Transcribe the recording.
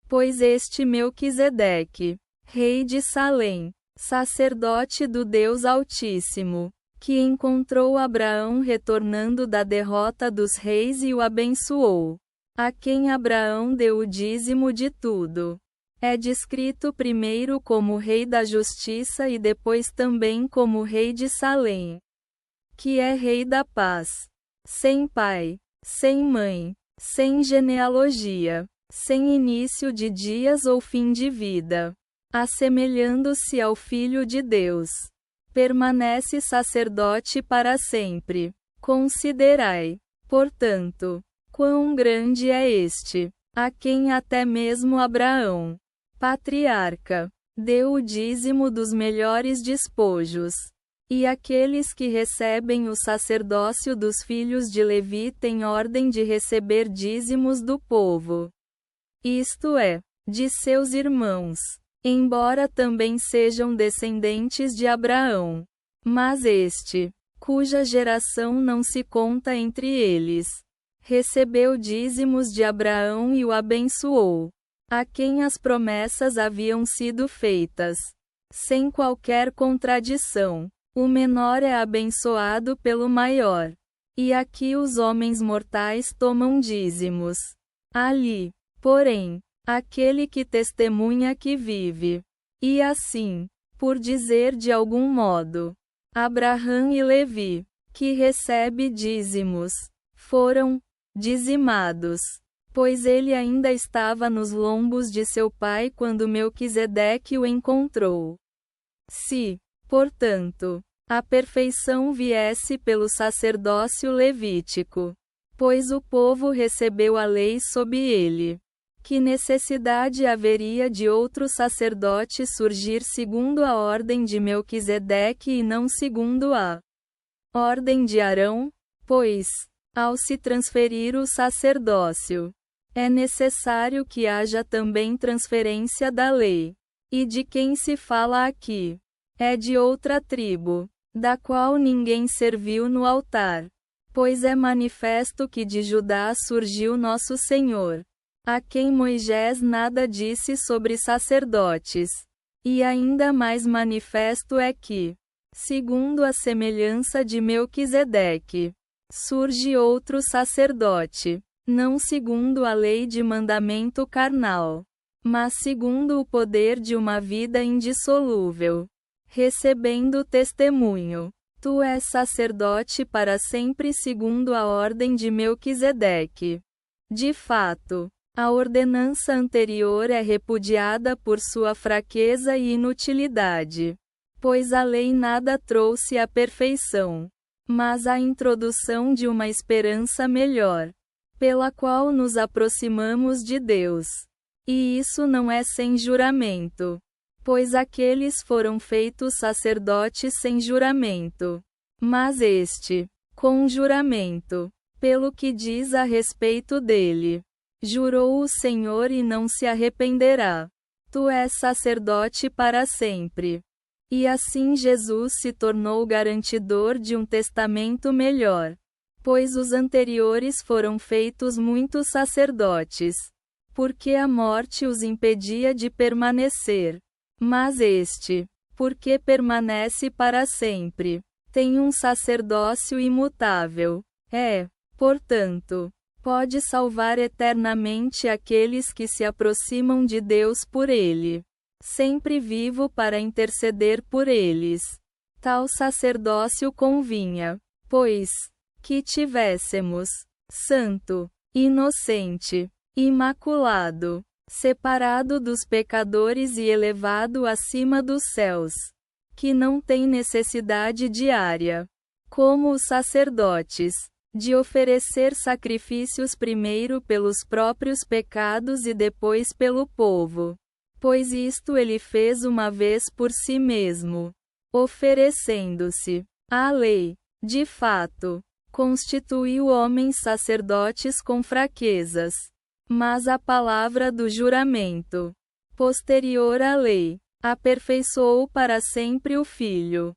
Pois este Melquisedeque, rei de Salém, sacerdote do Deus Altíssimo, que encontrou Abraão retornando da derrota dos reis e o abençoou, a quem Abraão deu o dízimo de tudo. É descrito primeiro como rei da justiça e depois também como rei de Salém, que é rei da paz. Sem pai, sem mãe, sem genealogia, sem início de dias ou fim de vida, assemelhando-se ao Filho de Deus, permanece sacerdote para sempre. Considerai, portanto, quão grande é este, a quem até mesmo Abraão, patriarca, deu o dízimo dos melhores despojos. E aqueles que recebem o sacerdócio dos filhos de Levi têm ordem de receber dízimos do povo, isto é, de seus irmãos, embora também sejam descendentes de Abraão. Mas este, cuja geração não se conta entre eles, recebeu dízimos de Abraão e o abençoou, a quem as promessas haviam sido feitas, sem qualquer contradição. O menor é abençoado pelo maior. E aqui os homens mortais tomam dízimos. Ali, porém, aquele que testemunha que vive. E assim, por dizer de algum modo, Abraão e Levi, que recebe dízimos, foram dizimados, pois ele ainda estava nos lombos de seu pai quando Melquisedeque o encontrou. Se, portanto, a perfeição viesse pelo sacerdócio levítico, pois o povo recebeu a lei sob ele, que necessidade haveria de outro sacerdote surgir segundo a ordem de Melquisedeque e não segundo a ordem de Arão? Pois, ao se transferir o sacerdócio, é necessário que haja também transferência da lei. E de quem se fala aqui? É de outra tribo, da qual ninguém serviu no altar. Pois é manifesto que de Judá surgiu nosso Senhor, a quem Moisés nada disse sobre sacerdotes. E ainda mais manifesto é que, segundo a semelhança de Melquisedeque, surge outro sacerdote, não segundo a lei de mandamento carnal, mas segundo o poder de uma vida indissolúvel, recebendo testemunho. Tu és sacerdote para sempre segundo a ordem de Melquisedeque. De fato, a ordenança anterior é repudiada por sua fraqueza e inutilidade, pois a lei nada trouxe à perfeição, mas a introdução de uma esperança melhor, pela qual nos aproximamos de Deus. E isso não é sem juramento, pois aqueles foram feitos sacerdotes sem juramento, mas este, com juramento, pelo que diz a respeito dele, jurou o Senhor e não se arrependerá. Tu és sacerdote para sempre. E assim Jesus se tornou garantidor de um testamento melhor, pois os anteriores foram feitos muitos sacerdotes, porque a morte os impedia de permanecer. Mas este, porque permanece para sempre, tem um sacerdócio imutável. Portanto, pode salvar eternamente aqueles que se aproximam de Deus por ele, sempre vivo para interceder por eles. Tal sacerdócio convinha, pois, que tivéssemos, santo, inocente, imaculado, separado dos pecadores e elevado acima dos céus, que não tem necessidade diária, como os sacerdotes, de oferecer sacrifícios primeiro pelos próprios pecados e depois pelo povo, pois isto ele fez uma vez por si mesmo, oferecendo-se. A lei, de fato, constituiu homens sacerdotes com fraquezas. Mas a palavra do juramento, posterior à lei, aperfeiçoou para sempre o Filho,